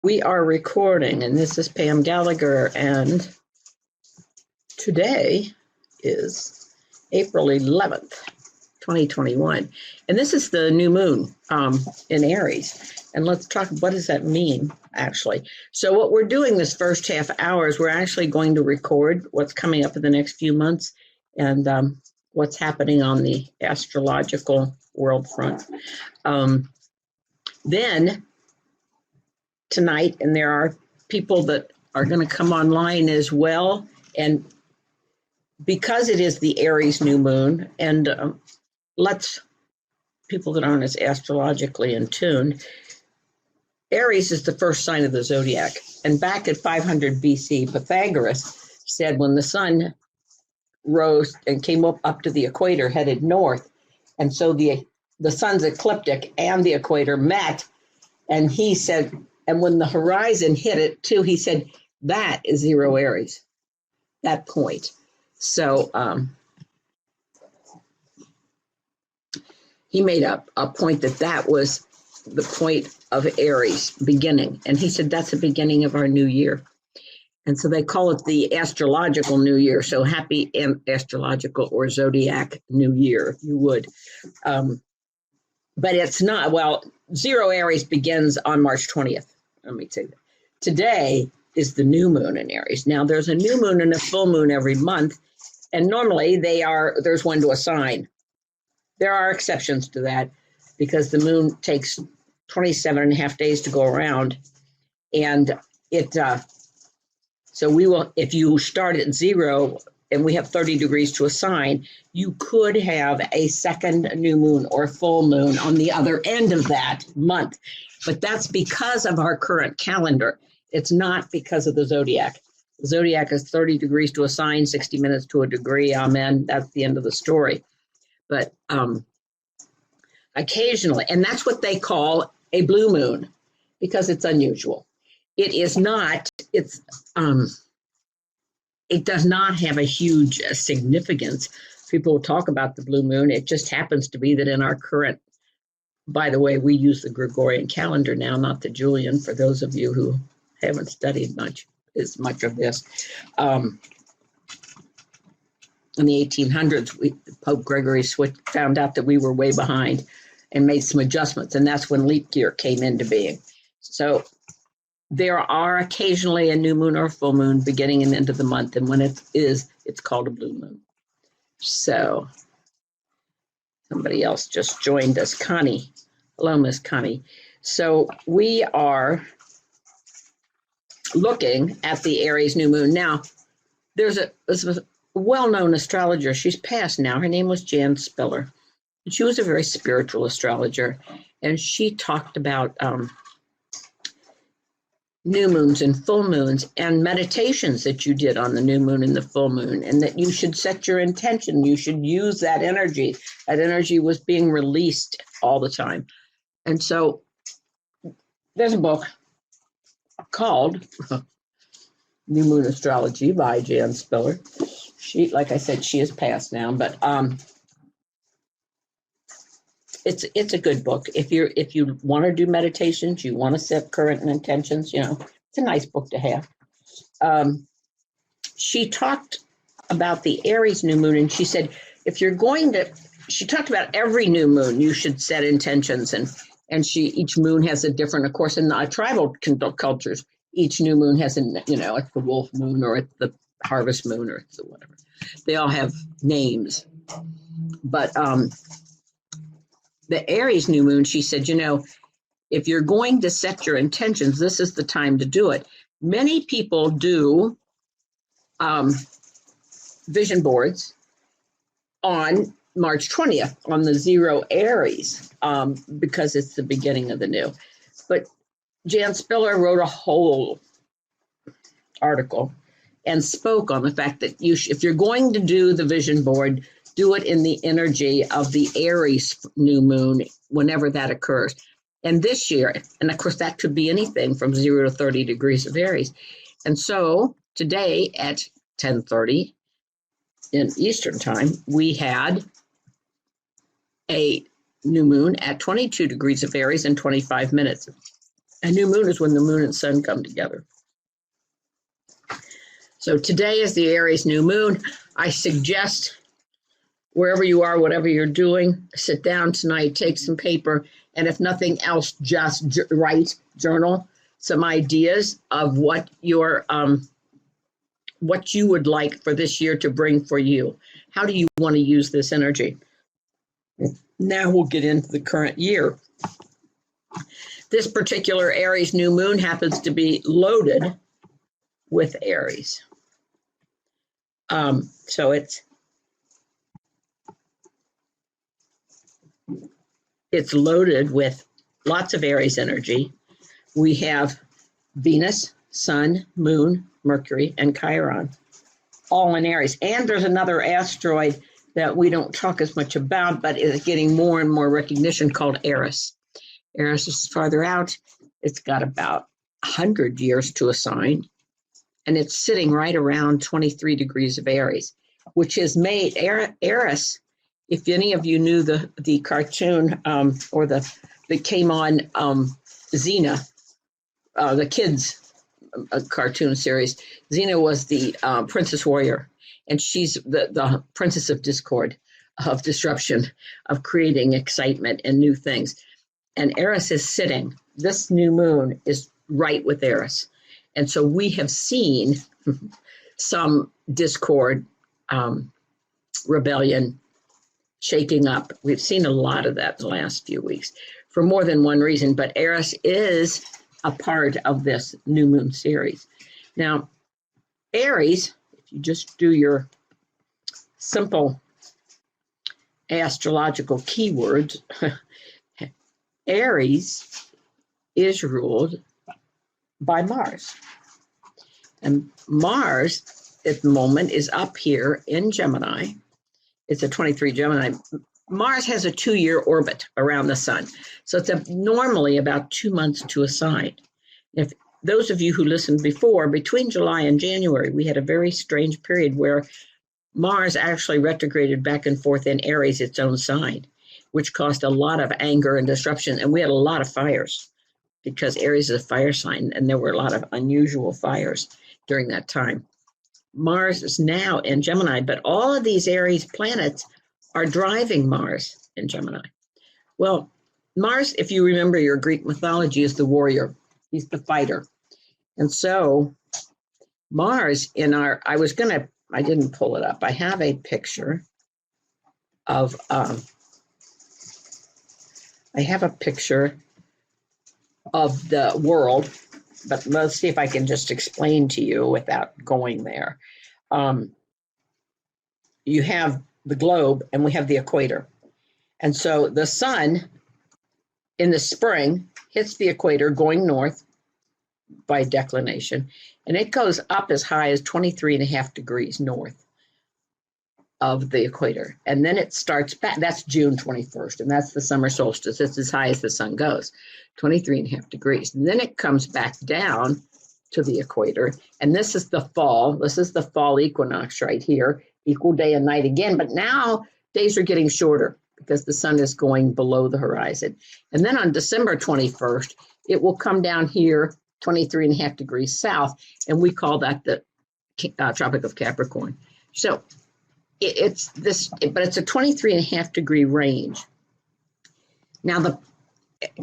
We are recording, and this is Pam Gallagher, and today is April 11th, 2021, and this is the new moon in Aries. And let's talk, what does that mean, actually? So what we're doing this first half hour is we're actually going to record what's coming up in the next few months and what's happening on the astrological world front. Then tonight, and there are people that are going to come online as well, and because it is the Aries new moon, and people that aren't as astrologically in tune, Aries is the first sign of the zodiac, and back at 500 BC, Pythagoras said when the sun rose and came up to the equator, headed north, and so the sun's ecliptic and the equator met, and he said, and when the horizon hit it too, he said, that is zero Aries, that point. So he made up a point that was the point of Aries beginning. And he said, that's the beginning of our new year. And so they call it the astrological new year. So happy astrological or zodiac new year, if you would. But it's not, well, zero Aries begins on March 20th. Let me say that. Today is the new moon in Aries. Now, there's a new moon and a full moon every month, and normally there's one to a sign. There are exceptions to that because the moon takes 27 and a half days to go around, and so we will, if you start at zero and we have 30 degrees to a sign, you could have a second new moon or full moon on the other end of that month. But that's because of our current calendar. It's not because of the zodiac. The zodiac is 30 degrees to a sign, 60 minutes to a degree. Amen. That's the end of the story. But occasionally, and that's what they call a blue moon because it's unusual. It is not, it does not have a huge significance. People will talk about the blue moon. It just happens to be that in our current, by the way, we use the Gregorian calendar now, not the Julian, for those of you who haven't studied much of this. In the 1800s, Pope Gregory found out that we were way behind and made some adjustments, and that's when leap year came into being. So there are occasionally a new moon or a full moon beginning and end of the month, and when it is, it's called a blue moon. So somebody else just joined us, Connie. Hello, Miss Connie. So we are looking at the Aries new moon. Now, there's a well-known astrologer. She's passed now. Her name was Jan Spiller. She was a very spiritual astrologer, and she talked about new moons and full moons and meditations that you did on the new moon and the full moon, and that you should set your intention. You should use that energy. That energy was being released all the time. And so there's a book called New Moon Astrology by Jan Spiller. She, like I said, she is passed now, but it's a good book. If you want to do meditations, you want to set current intentions, it's a nice book to have. She talked about the Aries new moon, and she said, she talked about every new moon, you should set intentions, and each moon has a different, of course, in the tribal cultures, each new moon has it's the wolf moon, or it's the harvest moon, or it's the whatever. They all have names. But the Aries new moon, she said, if you're going to set your intentions, this is the time to do it. Many people do vision boards on March 20th on the zero Aries because it's the beginning of the new. But Jan Spiller wrote a whole article and spoke on the fact that if you're going to do the vision board, do it in the energy of the Aries new moon, whenever that occurs. And this year, and of course, that could be anything from 0 to 30 degrees of Aries. And so today at 10:30 in Eastern time, we had a new moon at 22 degrees of Aries in 25 minutes. A new moon is when the moon and sun come together. So today is the Aries new moon. I suggest wherever you are, whatever you're doing, sit down tonight, take some paper, and if nothing else, just write, journal some ideas of what you would like for this year to bring for you. How do you want to use this energy? Now we'll get into the current year. This particular Aries new moon happens to be loaded with Aries. So it's loaded with lots of Aries energy. We have Venus, Sun, Moon, Mercury, and Chiron, all in Aries. And there's another asteroid that we don't talk as much about, but is getting more and more recognition, called Eris. Eris is farther out. It's got about 100 years to a sign, and it's sitting right around 23 degrees of Aries, which has made Eris, if any of you knew the cartoon or that came on Xena, the kids' cartoon series, Xena was the princess warrior, and she's the princess of discord, of disruption, of creating excitement and new things. And Eris is sitting, this new moon is right with Eris. And so we have seen some discord, rebellion, shaking up. We've seen a lot of that in the last few weeks for more than one reason, but Eris is a part of this new moon series. Now, Aries, if you just do your simple astrological keywords, Aries is ruled by Mars. And Mars at the moment is up here in Gemini. It's a 23 Gemini. Mars has a 2-year orbit around the sun. So it's normally about 2 months to a sign. If those of you who listened before, between July and January, we had a very strange period where Mars actually retrograded back and forth in Aries, its own sign, which caused a lot of anger and disruption. And we had a lot of fires because Aries is a fire sign, and there were a lot of unusual fires during that time. Mars is now in Gemini, but all of these Aries planets are driving Mars in Gemini. Well, Mars, if you remember your Greek mythology, is the warrior. He's the fighter. And so Mars I didn't pull it up. I have a picture of, the world, but let's see if I can just explain to you without going there. You have the globe and we have the equator. And so the sun in the spring hits the equator going north by declination, and it goes up as high as 23.5 degrees north of the equator. And then it starts back. That's June 21st, and that's the summer solstice. It's as high as the sun goes, 23.5 degrees. And then it comes back down to the equator, and this is the fall. This is the fall equinox right here, equal day and night again. But now days are getting shorter because the sun is going below the horizon. And then on December 21st, it will come down here 23.5 degrees south, and we call that the Tropic of Capricorn. So it's a 23.5 degree range. Now, of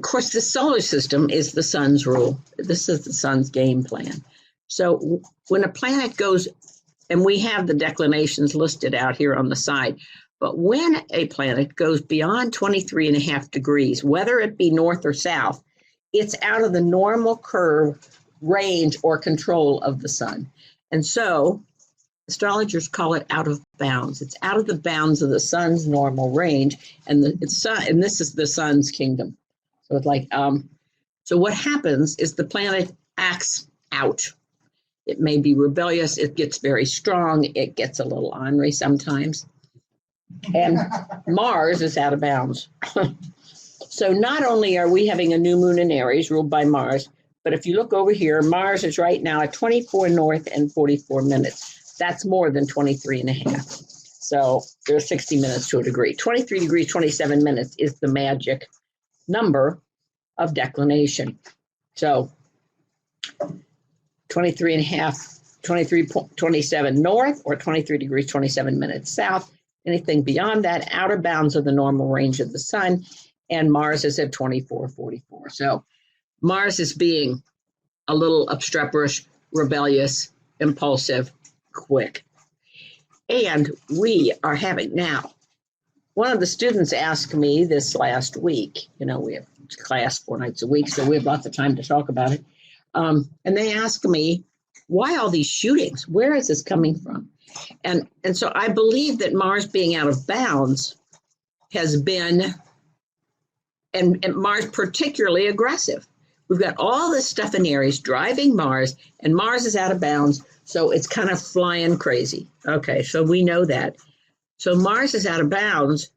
course, the solar system is the sun's rule. This is the sun's game plan. So when a planet goes, and we have the declinations listed out here on the side, but when a planet goes beyond 23.5 degrees, whether it be north or south, it's out of the normal curve, range, or control of the sun. And so astrologers call it out of bounds. It's out of the bounds of the sun's normal range, and this is the sun's kingdom. So it's like, so what happens is the planet acts out. It may be rebellious. It gets very strong. It gets a little ornery sometimes. And Mars is out of bounds. So not only are we having a new moon in Aries ruled by Mars, but if you look over here, Mars is right now at 24 north and 44 minutes. That's more than 23.5. So there's 60 minutes to a degree. 23 degrees, 27 minutes is the magic number of declination. So 27 north or 23 degrees, 27 minutes south. Anything beyond that, outer bounds of the normal range of the sun. And Mars is at 24:44. So Mars is being a little obstreperous, rebellious, impulsive, quick. And we are having now, one of the students asked me this last week, we have class 4 nights a week, so we have lots of time to talk about it. And they asked me, why all these shootings? Where is this coming from? And so I believe that Mars being out of bounds has been, and Mars particularly aggressive. We've got all this stuff in Aries driving Mars, and Mars is out of bounds, so it's kind of flying crazy. Okay, so we know that. So Mars is out of bounds,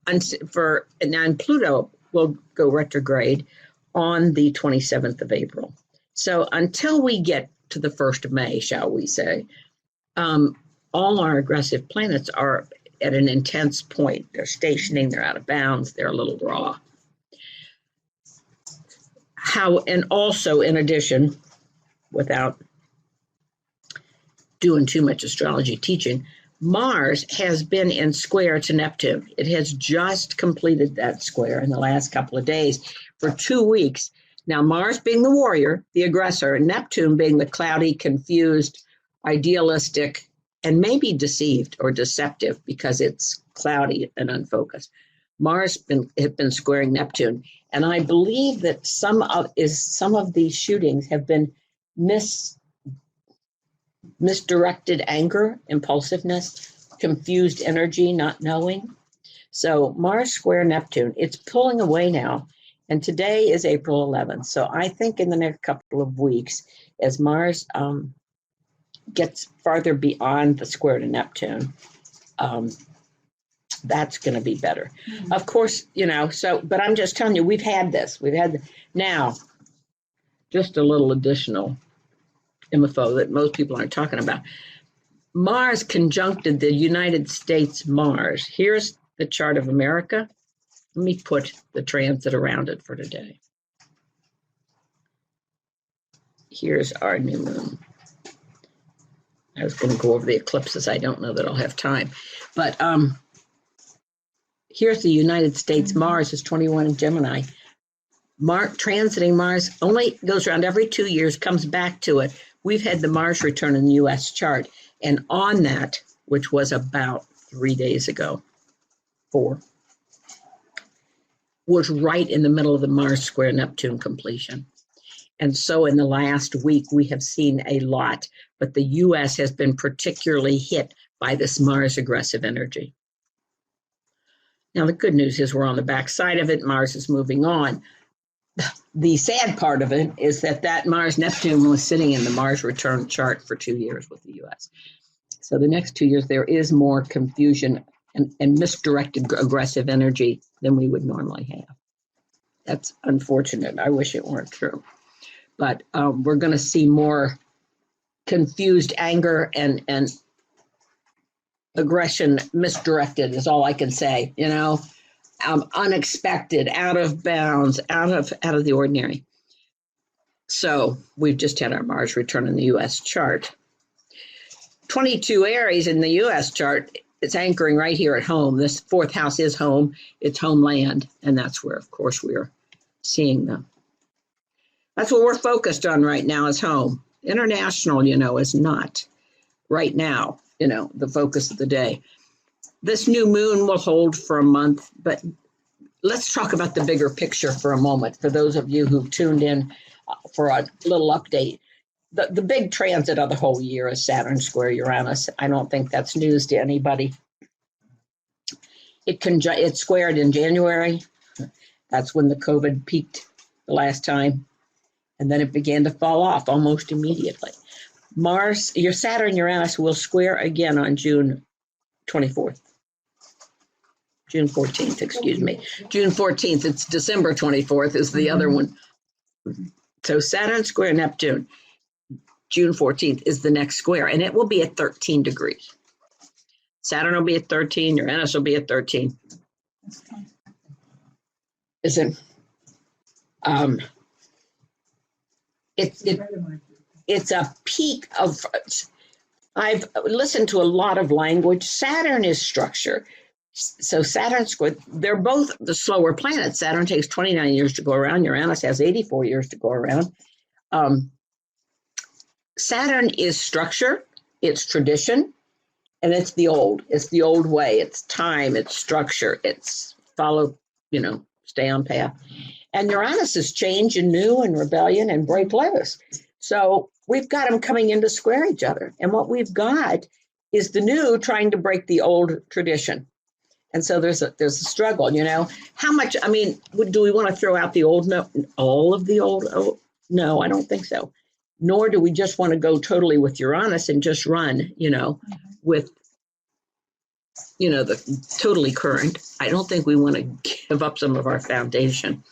and Pluto will go retrograde on the 27th of April. So until we get to the 1st of May, shall we say, all our aggressive planets are at an intense point. They're stationing, they're out of bounds, they're a little raw. And also, in addition, without doing too much astrology teaching, Mars has been in square to Neptune. It has just completed that square in the last couple of days for 2 weeks. Now, Mars being the warrior, the aggressor, and Neptune being the cloudy, confused, idealistic, and maybe deceived or deceptive because it's cloudy and unfocused. Mars has been squaring Neptune. And I believe that some of these shootings have been misdirected anger, impulsiveness, confused energy, not knowing. So Mars square Neptune, it's pulling away now. And today is April 11th. So I think in the next couple of weeks, as Mars gets farther beyond the square to Neptune, that's going to be better. Mm-hmm. Of course, but I'm just telling you, we've had this. Now, just a little additional info that most people aren't talking about. Mars conjuncted the United States Mars. Here's the chart of America. Let me put the transit around it for today. Here's our new moon. I was going to go over the eclipses. I don't know that I'll have time. But here's the United States Mars is 21 in Gemini. Transiting Mars only goes around every 2 years, comes back to it. We've had the Mars return in the U.S. chart. And on that, which was about 3 days ago, 4, was right in the middle of the Mars square Neptune completion. And so in the last week, we have seen a lot, but the U.S. has been particularly hit by this Mars aggressive energy. Now, the good news is we're on the backside of it. Mars is moving on. The sad part of it is that Mars-Neptune was sitting in the Mars return chart for 2 years with the U.S. So the next 2 years, there is more confusion and misdirected aggressive energy than we would normally have. That's unfortunate. I wish it weren't true. But we're going to see more confused anger and aggression misdirected is all I can say, unexpected, out of bounds, out of the ordinary. So we've just had our Mars return in the U.S. chart. 22 Aries in the U.S. chart, it's anchoring right here at home. This 4th house is home. It's homeland. And that's where, of course, we're seeing them. That's what we're focused on right now is home. International, is not right now, the focus of the day. This new moon will hold for a month, but let's talk about the bigger picture for a moment. For those of you who tuned in for a little update, the big transit of the whole year is Saturn square Uranus. I don't think that's news to anybody. It squared in January. That's when the COVID peaked the last time. And then it began to fall off almost immediately. Your Saturn Uranus will square again on June 14th, June 14th. It's December 24th is the other one. So Saturn square Neptune, June 14th is the next square, and it will be at 13 degrees. Saturn will be at 13, Uranus will be at 13. Is it? It's a peak of, I've listened to a lot of language. Saturn is structure. So Saturn squared, they're both the slower planets. Saturn takes 29 years to go around. Uranus has 84 years to go around. Saturn is structure, it's tradition, and it's the old. It's the old way. It's time, it's structure, it's follow, stay on path. And Uranus is change and new and rebellion and break loose. So we've got them coming in to square each other. And what we've got is the new trying to break the old tradition. And so there's a struggle, How much, do we want to throw out the old? No, all of the old? Oh, no, I don't think so. Nor do we just want to go totally with Uranus and just run, with, the totally current. I don't think we want to give up some of our foundation.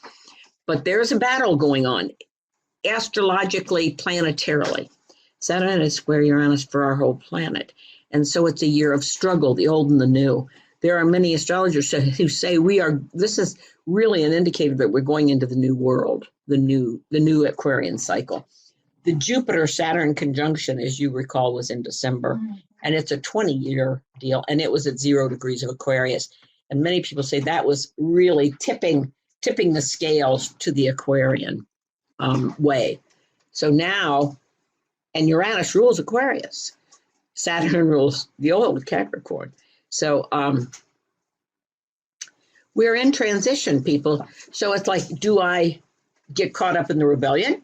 But there's a battle going on, astrologically, planetarily. Saturn is square Uranus for our whole planet. And so it's a year of struggle, the old and the new. There are many astrologers who say this is really an indicator that we're going into the new world, the new Aquarian cycle. The Jupiter-Saturn conjunction, as you recall, was in December, and it's a 20-year deal, and it was at 0 degrees of Aquarius. And many people say that was really tipping the scales to the Aquarian way. So now, and Uranus rules Aquarius. Saturn rules the old Capricorn. So we're in transition, people. So it's like, do I get caught up in the rebellion?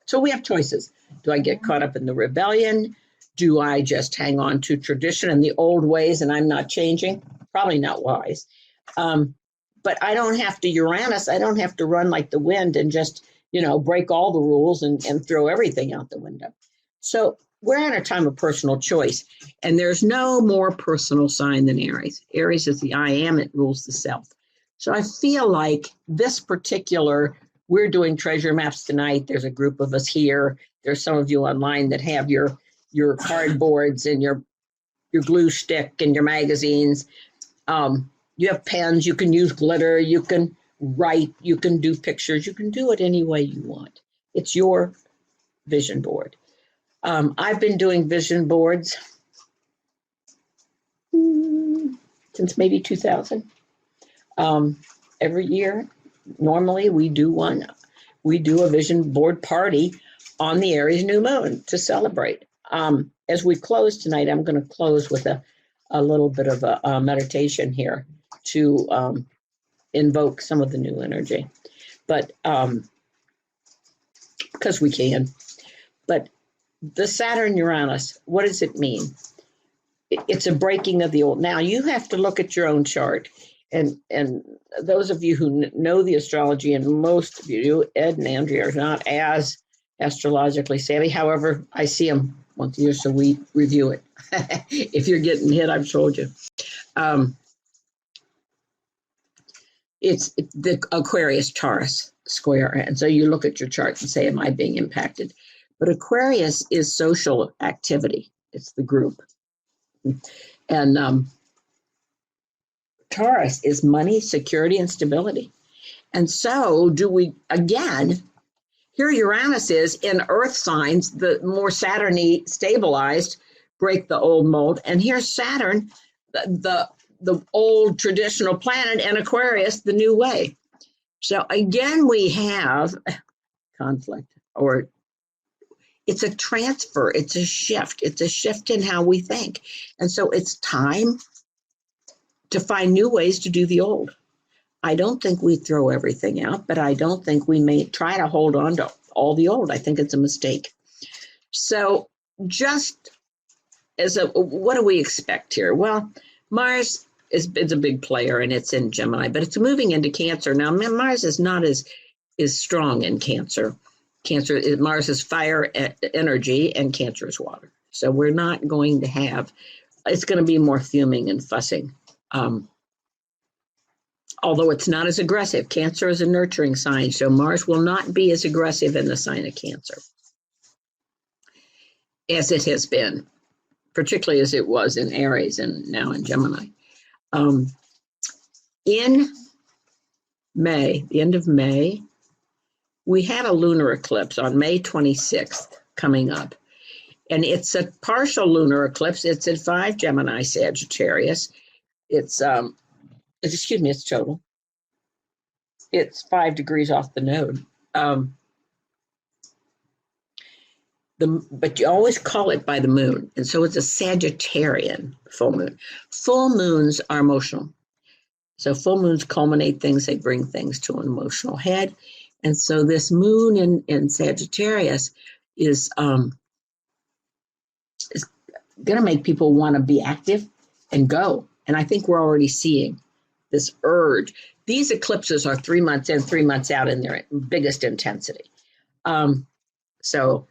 So we have choices. Do I get caught up in the rebellion? Do I just hang on to tradition and the old ways and I'm not changing? Probably not wise. But I don't have to Uranus. I don't have to run like the wind and just, break all the rules and throw everything out the window. So we're at a time of personal choice. And there's no more personal sign than Aries. Aries is the I am. It rules the self. So I feel like this particular, we're doing treasure maps tonight. There's a group of us here. There's some of you online that have your cardboards and your glue stick and your magazines. You have pens. You can use glitter. You can write. You can do pictures. You can do it any way you want. It's your vision board. I've been doing vision boards since maybe 2000. Every year, normally we do one. We do a vision board party on the Aries New Moon to celebrate. As we close tonight, I'm going to close with a little bit of a meditation here to invoke some of the new energy. But because we can. But the Saturn-Uranus, what does it mean? It's a breaking of the old. Now, you have to look at your own chart. And those of you who know the astrology, and most of you do, Ed and Andrea are not as astrologically savvy. However, I see them once a year, so we review it. If you're getting hit, I've told you. It's the Aquarius Taurus square. And so you look at your chart and say, am I being impacted? But Aquarius is social activity. It's the group. And Taurus is money, security, and stability. And so do we, again, here Uranus is in earth signs, the more Saturn-y stabilized, break the old mold. And here's Saturn, the old traditional planet, and Aquarius, the new way. So again, we have conflict, or it's a transfer, it's a shift in how we think. And so it's time to find new ways to do the old. I don't think we throw everything out, but I don't think we may try to hold on to all the old. I think it's a mistake. So just as what do we expect here? Well, Mars is a big player and it's in Gemini, but it's moving into Cancer. Now, Mars is not as strong in Cancer. Mars is fire energy and Cancer is water. So we're not going to have, it's going to be more fuming and fussing. Although it's not as aggressive. Cancer is a nurturing sign, so Mars will not be as aggressive in the sign of Cancer as it has been, particularly as it was in Aries and now in Gemini. In May, the end of May, we had a lunar eclipse on May 26th coming up. And it's a partial lunar eclipse. It's at 5 Gemini Sagittarius. It's total. It's 5 degrees off the node. But you always call it by the moon. And so it's a Sagittarian full moon. Full moons are emotional. So full moons culminate things. They bring things to an emotional head. And so this moon in Sagittarius is going to make people want to be active and go. And I think we're already seeing this urge. These eclipses are 3 months in, 3 months out in their biggest intensity. So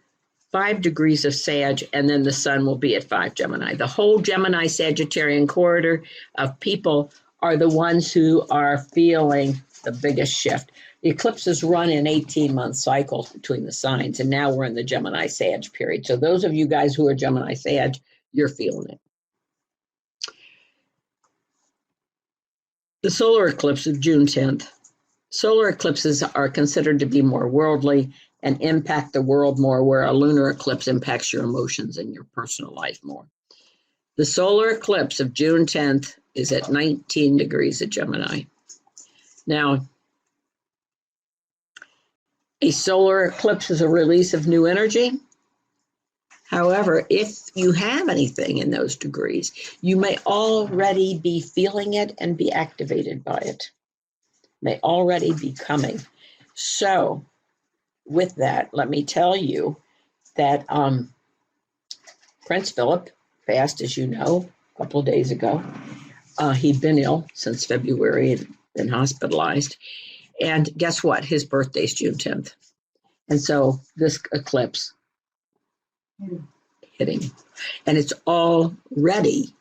5 degrees of Sag, and then the sun will be at 5 Gemini. The whole Gemini Sagittarian corridor of people are the ones who are feeling the biggest shift. The eclipses run in 18-month cycles between the signs, and now we're in the Gemini Sag period. So those of you guys who are Gemini Sag, you're feeling it. The solar eclipse of June 10th. Solar eclipses are considered to be more worldly and impact the world more, where a lunar eclipse impacts your emotions and your personal life more. The solar eclipse of June 10th is at 19 degrees of Gemini. Now, a solar eclipse is a release of new energy. However, if you have anything in those degrees, you may already be feeling it and be activated by it. May already be coming. So, with that, let me tell you that Prince Philip passed, as you know, a couple of days ago. He'd been ill since February and been hospitalized. And guess what? His birthday's June 10th. And so this eclipse hitting. And it's already,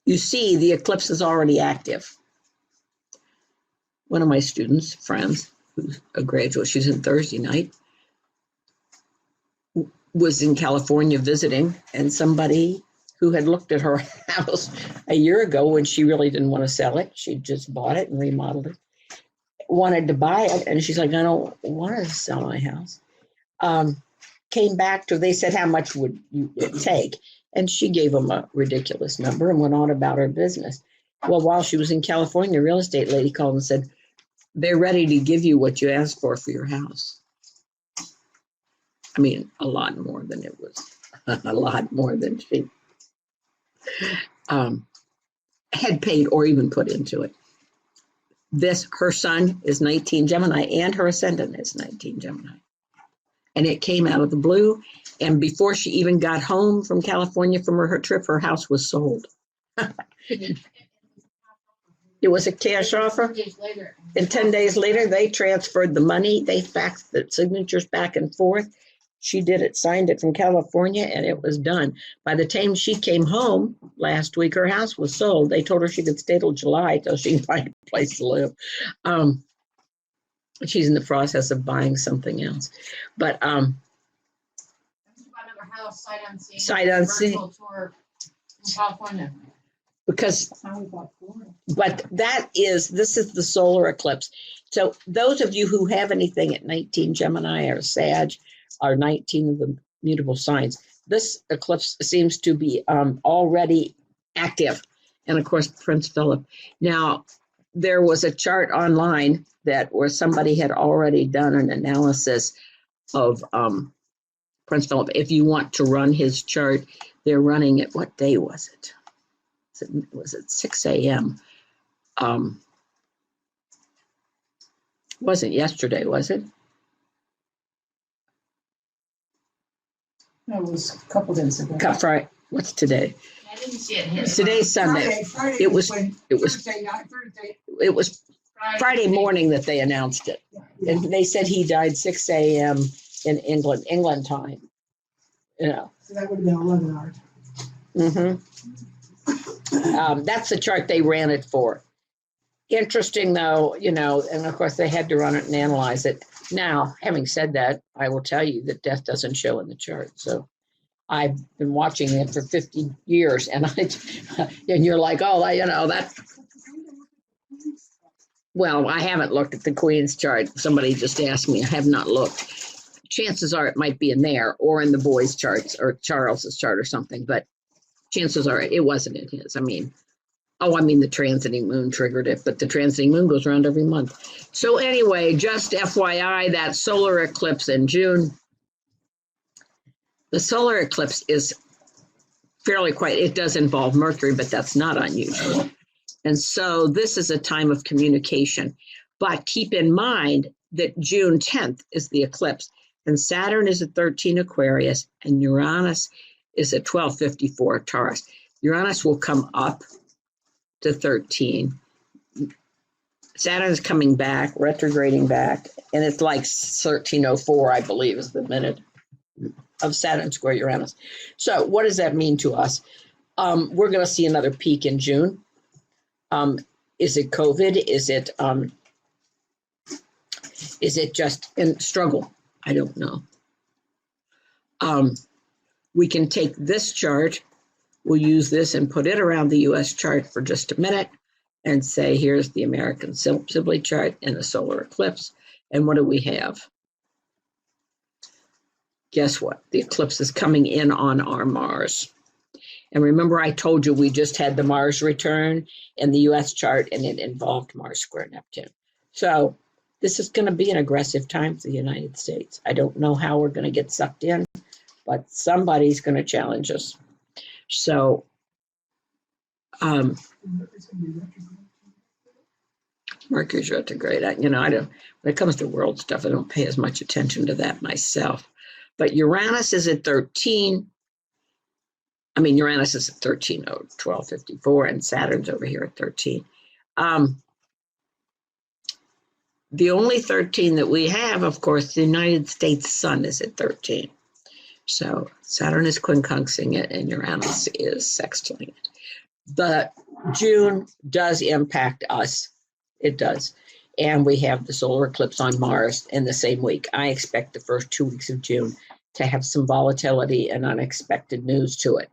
you see, the eclipse is already active. One of my students, friends, who's a graduate, she's in Thursday night, was in California visiting, and somebody who had looked at her house a year ago when she really didn't want to sell it, she just bought it and remodeled it, wanted to buy it, and she's like, I don't want to sell my house. Came back to, they said, how much would it take? And she gave them a ridiculous number and went on about her business. Well, while she was in California, a real estate lady called and said, they're ready to give you what you asked for your house. I mean, a lot more than it was, a lot more than she had paid or even put into it. Her sun is 19 Gemini, and her ascendant is 19 Gemini. And it came out of the blue. And before she even got home from California from her trip, her house was sold. It was a cash offer. And 10 days later, they transferred the money. They faxed the signatures back and forth. She did it, signed it from California, and it was done. By the time she came home last week, her house was sold. They told her she could stay till July till she could find a place to live. She's in the process of buying something else. But another house, sight unseen. Virtual tour in California. Because, but this is the solar eclipse. So those of you who have anything at 19 Gemini or Sag, are 19 of the mutable signs, this eclipse seems to be already active. And of course, Prince Philip. Now, there was a chart online where somebody had already done an analysis of Prince Philip. If you want to run his chart, they're running it. What day was it? Was it 6 a.m.? Wasn't yesterday, was it? No, it was a couple days ago. Friday. What's today? I didn't see it. Today's Sunday. Friday It was Thursday night, Thursday. It was Friday morning that they announced it. Yeah. And they said he died 6 a.m. in England time. You know. So that would have been 11 hours. Mm-hmm. That's the chart they ran it for. Interesting, though, you know, and of course they had to run it and analyze it. Now, having said that, I will tell you that death doesn't show in the chart. So I've been watching it for 50 years, and and you're like, oh, you know, that. Well, I haven't looked at the Queen's chart. Somebody just asked me. I have not looked. Chances are it might be in there or in the boys' charts or Charles's chart or something, but chances are it wasn't in his. The transiting moon triggered it, but the transiting moon goes around every month. So anyway, just FYI, that solar eclipse in June. The solar eclipse is fairly quiet. It does involve Mercury, but that's not unusual. And so this is a time of communication. But keep in mind that June 10th is the eclipse, and Saturn is at 13 Aquarius, and Uranus is at 1254 Taurus. Uranus will come up to 13. Saturn is coming back, retrograding back, and it's like 1304, I believe, is the minute of Saturn square Uranus. So what does that mean to us? We're going to see another peak in June. Is it COVID? Is it just in struggle? I don't know. We can take this chart. We'll use this and put it around the U.S. chart for just a minute and say, here's the American Sibley chart and the solar eclipse. And what do we have? Guess what? The eclipse is coming in on our Mars. And remember, I told you we just had the Mars return in the U.S. chart, and it involved Mars square Neptune. So this is going to be an aggressive time for the United States. I don't know how we're going to get sucked in, but somebody's going to challenge us. So Mercury's retrograde. I don't. When it comes to world stuff, I don't pay as much attention to that myself. But Uranus is at 13. Uranus is at 13, 1254, and Saturn's over here at 13. The only 13 that we have, of course, the United States sun is at 13. So Saturn is quincunxing it, and Uranus is sextiling it. But June does impact us. It does. And we have the solar eclipse on Mars in the same week. I expect the first 2 weeks of June to have some volatility and unexpected news to it.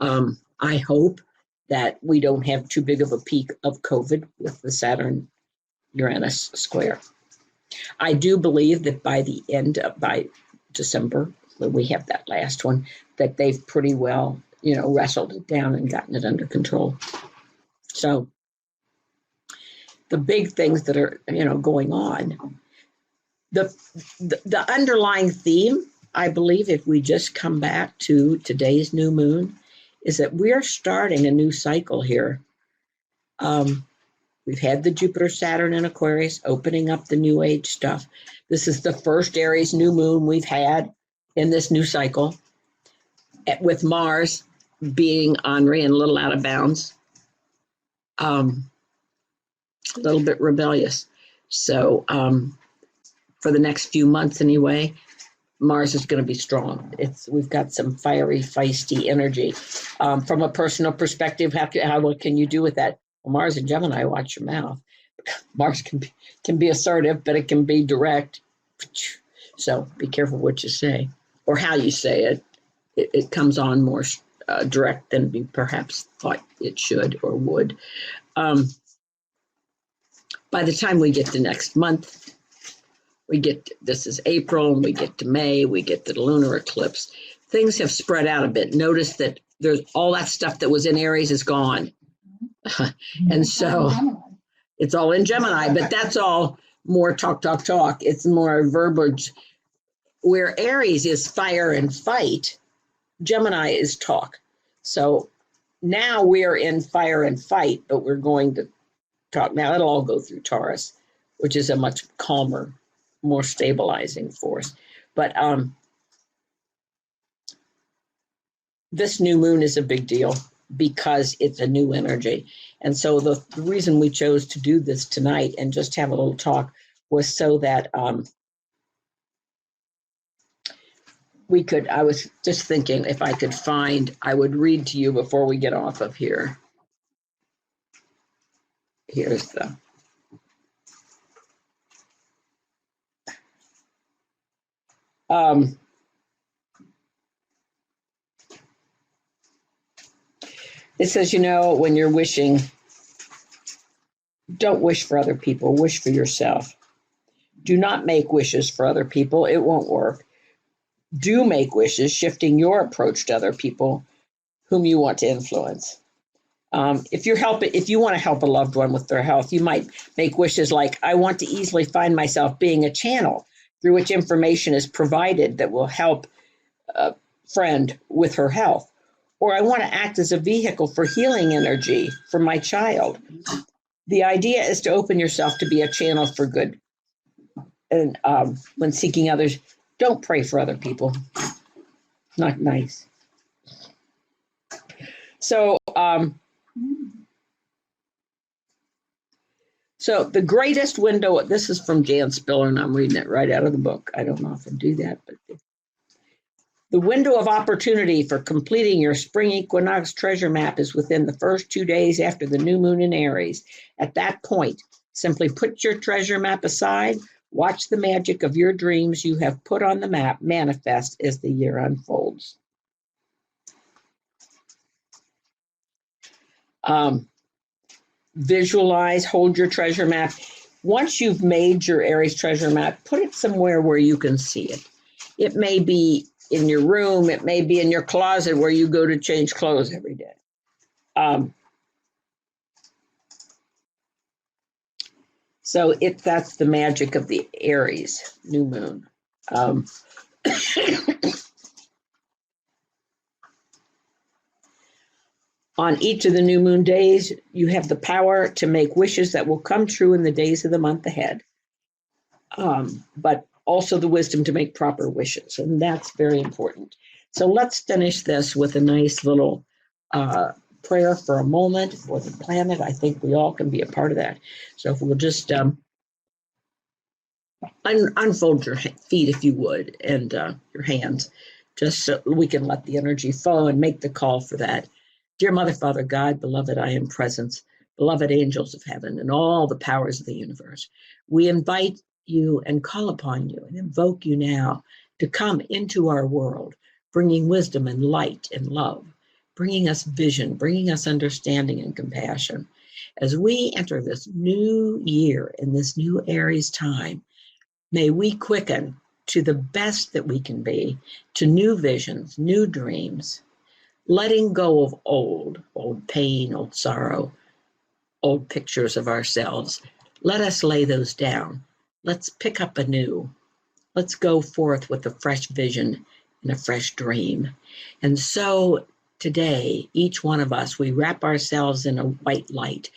I hope that we don't have too big of a peak of COVID with the Saturn-Uranus square. I do believe that by December, when we have that last one, that they've pretty well, wrestled it down and gotten it under control. So the big things that are, going on, the underlying theme, I believe, if we just come back to today's new moon, is that we're starting a new cycle here. We've had the Jupiter, Saturn, and Aquarius opening up the new age stuff. This is the first Aries new moon we've had in this new cycle, with Mars being ornery and a little out of bounds, a little bit rebellious. So for the next few months anyway, Mars is going to be strong. We've got some fiery, feisty energy. From a personal perspective, what can you do with that? Well, Mars and Gemini, watch your mouth. Mars can be assertive, but it can be direct. So be careful what you say or how you say it. It comes on more direct than we perhaps thought it should or would. By the time we get to next month, this is April, and we get to May, we get to the lunar eclipse. Things have spread out a bit. Notice that there's all that stuff that was in Aries is gone. And so it's all in Gemini, but that's all more talk. It's more verbiage. Where Aries is fire and fight, Gemini is talk. So now we're in fire and fight, but we're going to talk. Now it'll all go through Taurus, which is a much calmer, more stabilizing force. But this new moon is a big deal because it's a new energy. And so the reason we chose to do this tonight and just have a little talk was so that I was just thinking if I could I would read to you before we get off of here. Here's the it says, when you're wishing Don't wish for other people, wish for yourself. Do not make wishes for other people, it won't work. Do make wishes, shifting your approach to other people whom you want to influence. If you want to help a loved one with their health, you might make wishes like, I want to easily find myself being a channel through which information is provided that will help a friend with her health. Or I want to act as a vehicle for healing energy for my child. The idea is to open yourself to be a channel for good. And when seeking others, don't pray for other people. Not nice. So the greatest window, this is from Jan Spiller, and I'm reading it right out of the book. I don't often do that, but the window of opportunity for completing your spring equinox treasure map is within the first 2 days after the new moon in Aries. At that point, simply put your treasure map aside, watch the magic of your dreams you have put on the map manifest as the year unfolds. Visualize, hold your treasure map. Once you've made your Aries treasure map, put it somewhere where you can see it. It may be in your room, it may be in your closet where you go to change clothes every day. So that's the magic of the Aries new moon. On each of the new moon days, you have the power to make wishes that will come true in the days of the month ahead, but also the wisdom to make proper wishes, and that's very important. So let's finish this with a nice little prayer for a moment for the planet. I think we all can be a part of that. So if we'll just unfold your feet, if you would, and your hands, just so we can let the energy flow and make the call for that. Dear Mother, Father, God, beloved I am presence, beloved angels of heaven, and all the powers of the universe, we invite you and call upon you and invoke you now to come into our world, bringing wisdom and light and love, bringing us vision, bringing us understanding and compassion. As we enter this new year in this new Aries time, may we quicken to the best that we can be, to new visions, new dreams, letting go of old pain, old sorrow, old pictures of ourselves. Let us lay those down. Let's pick up anew. Let's go forth with a fresh vision and a fresh dream. And so today, each one of us, we wrap ourselves in a white light.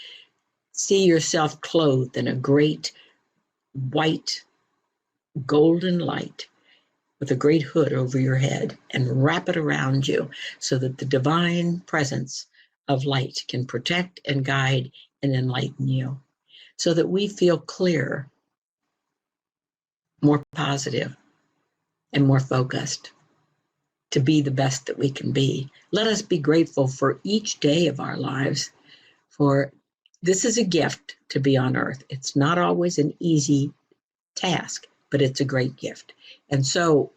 See yourself clothed in a great white golden light with a great hood over your head, and wrap it around you so that the divine presence of light can protect and guide and enlighten you, so that we feel clear, more positive, and more focused to be the best that we can be. Let us be grateful for each day of our lives, for this is a gift to be on earth. It's not always an easy task, but it's a great gift. And so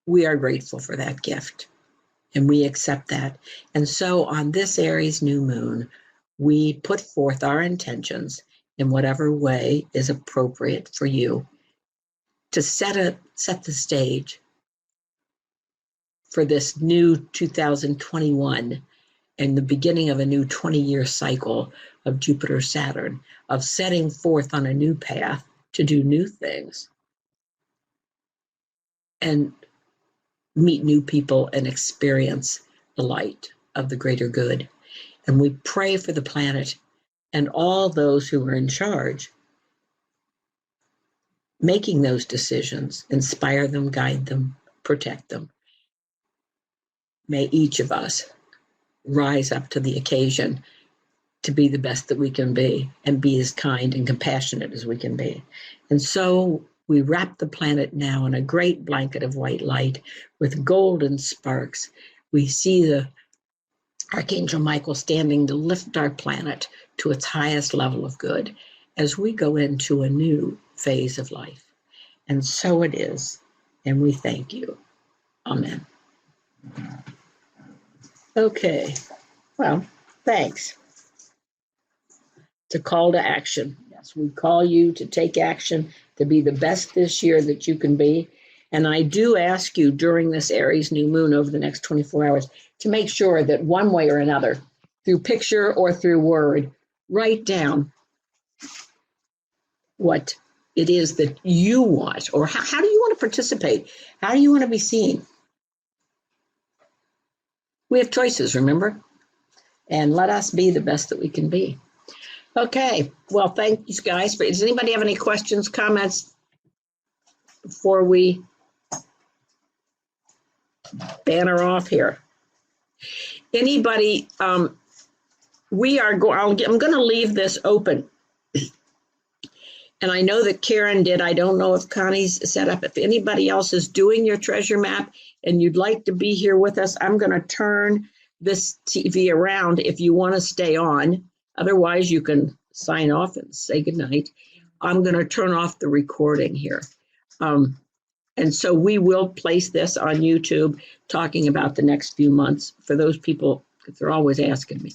we are grateful for that gift, and we accept that. And so on this Aries new moon, we put forth our intentions in whatever way is appropriate for you to set the stage for this new 2021 and the beginning of a new 20-year cycle of Jupiter-Saturn, of setting forth on a new path to do new things and meet new people and experience the light of the greater good. And we pray for the planet and all those who are in charge, making those decisions, inspire them, guide them, protect them. May each of us rise up to the occasion to be the best that we can be and be as kind and compassionate as we can be. And so we wrap the planet now in a great blanket of white light with golden sparks. We see the Archangel Michael standing to lift our planet to its highest level of good as we go into a new phase of life. And so it is, and we thank you. Amen. Okay, well, thanks. It's a call to action. Yes, we call you to take action, to be the best this year that you can be. And I do ask you during this Aries new moon over the next 24 hours to make sure that one way or another, through picture or through word, write down what it is that you want, or how do you want to participate? How do you want to be seen? We have choices, remember? And let us be the best that we can be. Okay, well, thank you guys. But does anybody have any questions, comments before we banner off here? Anybody? We are going. I'm going to leave this open. And I know that Karen did. I don't know if Connie's set up. If anybody else is doing your treasure map and you'd like to be here with us, I'm going to turn this TV around if you want to stay on. Otherwise, you can sign off and say goodnight. I'm going to turn off the recording here. And so we will place this on YouTube talking about the next few months for those people, because they're always asking me.